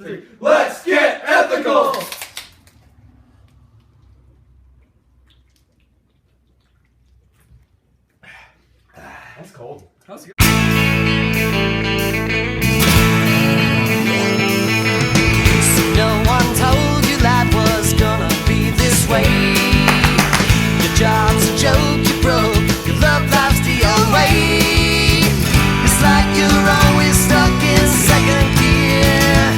three. Let's get ethical! That's cold. How's it? No one told you life was gonna be this way. Your job's a joke, you broke, your love life's the old way. It's like you're always stuck in second gear,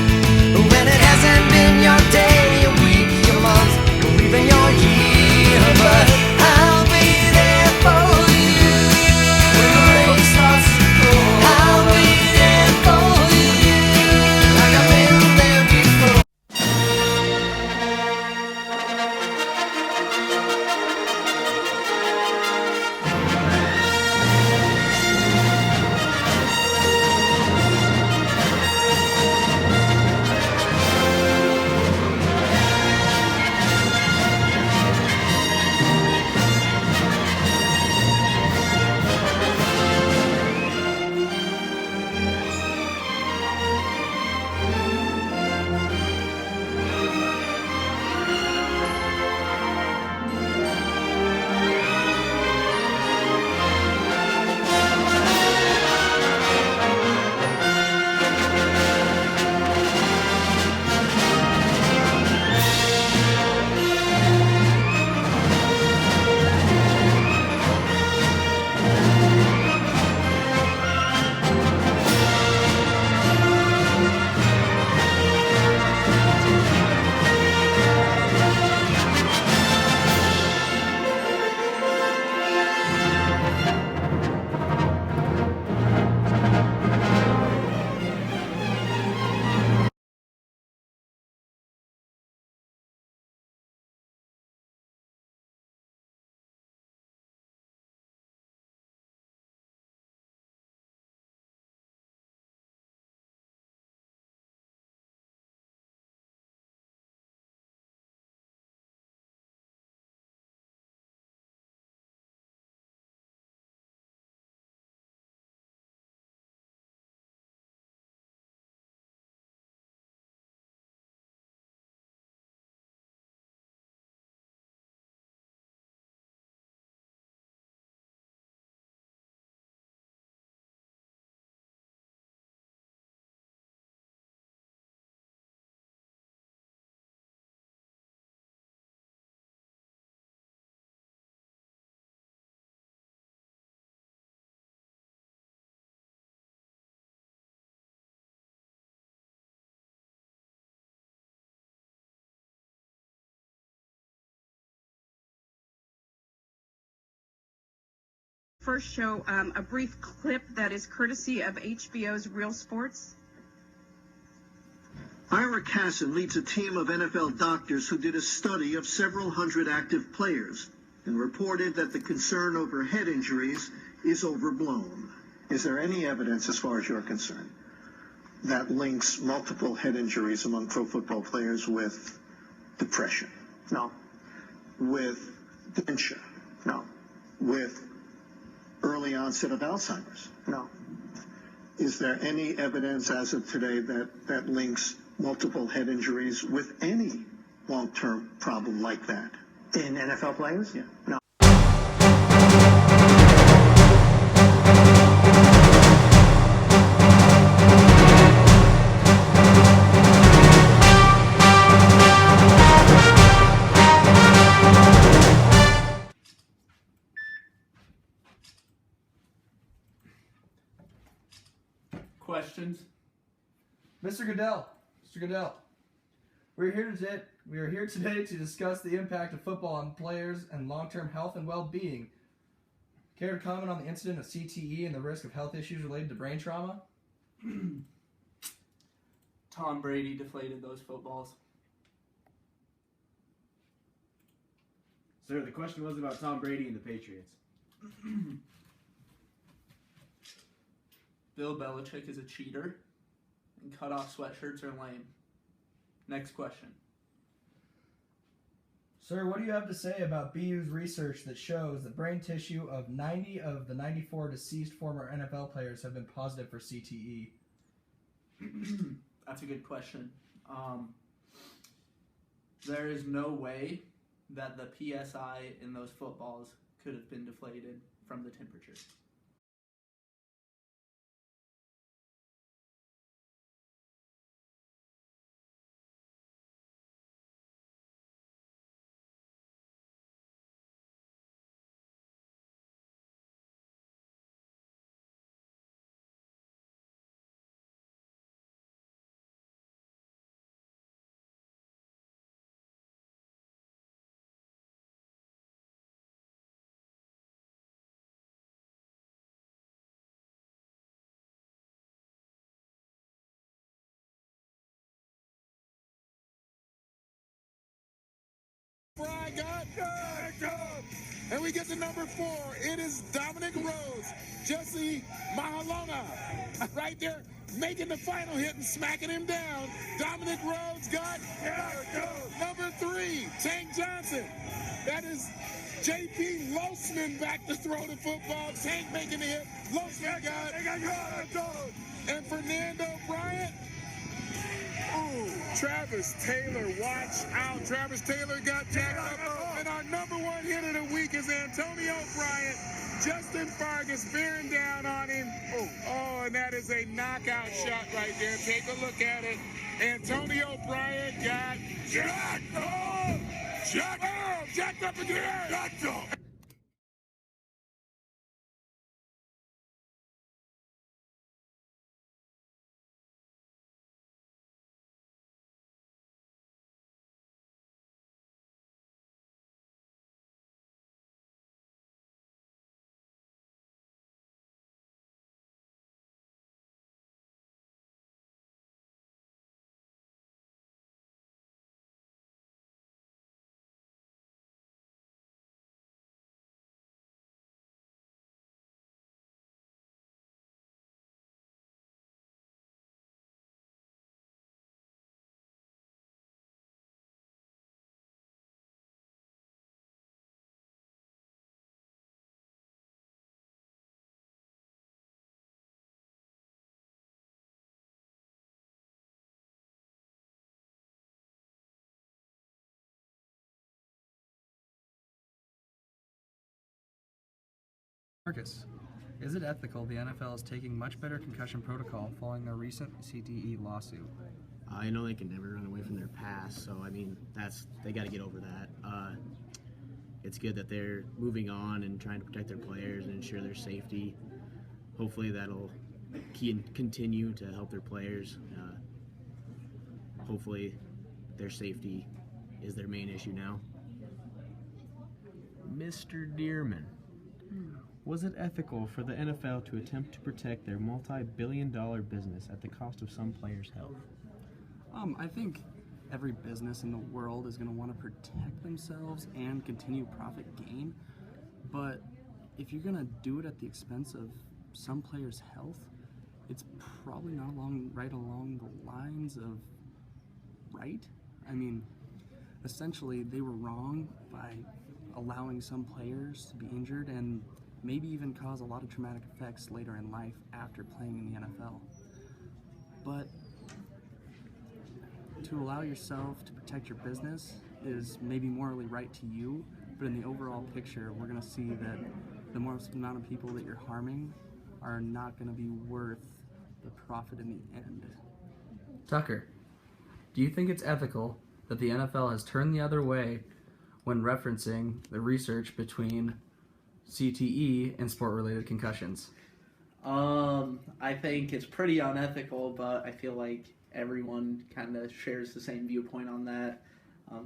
when it hasn't been your day, your week, your month, or even your year. But I'll be there for you when the rain starts to pour. I'll be there for you like I've been there before. First show a brief clip that is courtesy of HBO's Real Sports. Ira Kassan leads a team of NFL doctors who did a study of several hundred active players and reported that the concern over head injuries is overblown. Is there any evidence, as far as you're concerned, that links multiple head injuries among pro football players with depression? No. With dementia? No. With early onset of Alzheimer's? No. Is there any evidence as of today that links multiple head injuries with any long-term problem like that? In NFL players? Yeah. No. Questions? Mr. Goodell, we are here today to discuss the impact of football on players and long-term health and well-being. Care to comment on the incident of CTE and the risk of health issues related to brain trauma? Tom Brady deflated those footballs. Sir, the question was about Tom Brady and the Patriots. Bill Belichick is a cheater, and cut-off sweatshirts are lame. Next question. Sir, what do you have to say about BU's research that shows that brain tissue of 90 of the 94 deceased former NFL players have been positive for CTE? That's a good question. There is no way that the PSI in those footballs could have been deflated from the temperature. Fry got and we get to number 4. It is Dominic Rhodes. Jesse Mahalona right there making the final hit and smacking him down. Dominic Rhodes got number 3, Tank Johnson. That is J.P. Losman back to throw the football. Tank making the hit. Losman got and Fernando Bryant. Ooh, Travis Taylor, watch out. Travis Taylor got jacked up. And our number 1 hit of the week is Antonio Bryant. Justin Fargas bearing down on him. Oh, and that is a knockout shot right there. Take a look at it. Antonio Bryant got jacked up. Jacked up again. Jacked up. Marcus, is it ethical the NFL is taking much better concussion protocol following their recent CTE lawsuit? I know they can never run away from their past, so I mean, they got to get over that. It's good that they're moving on and trying to protect their players and ensure their safety. Hopefully that'll continue to help their players. Hopefully their safety is their main issue now. Mr. Dearman, was it ethical for the NFL to attempt to protect their multi-billion-dollar business at the cost of some players' health? I think every business in the world is going to want to protect themselves and continue profit gain, but if you're going to do it at the expense of some players' health, it's probably not right along the lines of right. I mean, essentially they were wrong by allowing some players to be injured and maybe even cause a lot of traumatic effects later in life after playing in the NFL. But to allow yourself to protect your business is maybe morally right to you, but in the overall picture, we're going to see that the most amount of people that you're harming are not going to be worth the profit in the end. Tucker, do you think it's ethical that the NFL has turned the other way when referencing the research between CTE and sport-related concussions? I think it's pretty unethical, but I feel like everyone kind of shares the same viewpoint on that.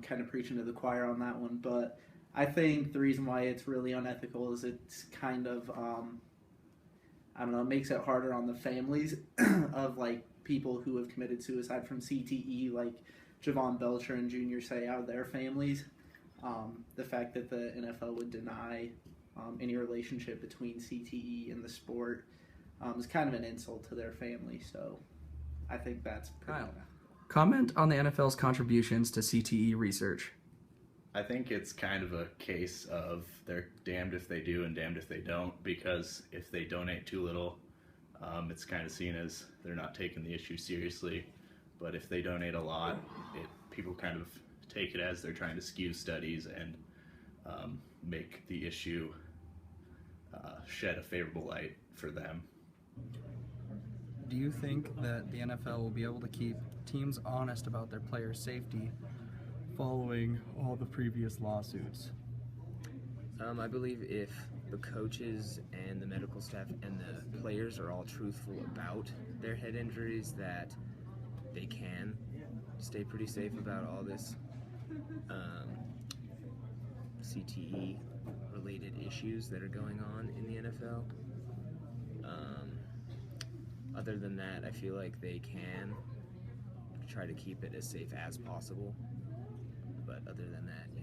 Kind of preaching to the choir on that one, but I think the reason why it's really unethical is it's kind of, I don't know, it makes it harder on the families of like people who have committed suicide from CTE, like Javon Belcher and Jr. say out of their families. The fact that the NFL would deny any relationship between CTE and the sport is kind of an insult to their family, so I think that's pretty unethical. Comment on the NFL's contributions to CTE research. I think it's kind of a case of they're damned if they do and damned if they don't, because if they donate too little, it's kind of seen as they're not taking the issue seriously. But if they donate a lot, people kind of take it as they're trying to skew studies and make the issue shed a favorable light for them. Do you think that the NFL will be able to keep teams honest about their players' safety following all the previous lawsuits? I believe if the coaches and the medical staff and the players are all truthful about their head injuries, that they can stay pretty safe about all this CTE related issues that are going on in the NFL. Other than that, I feel like they can try to keep it as safe as possible. But other than that, yeah.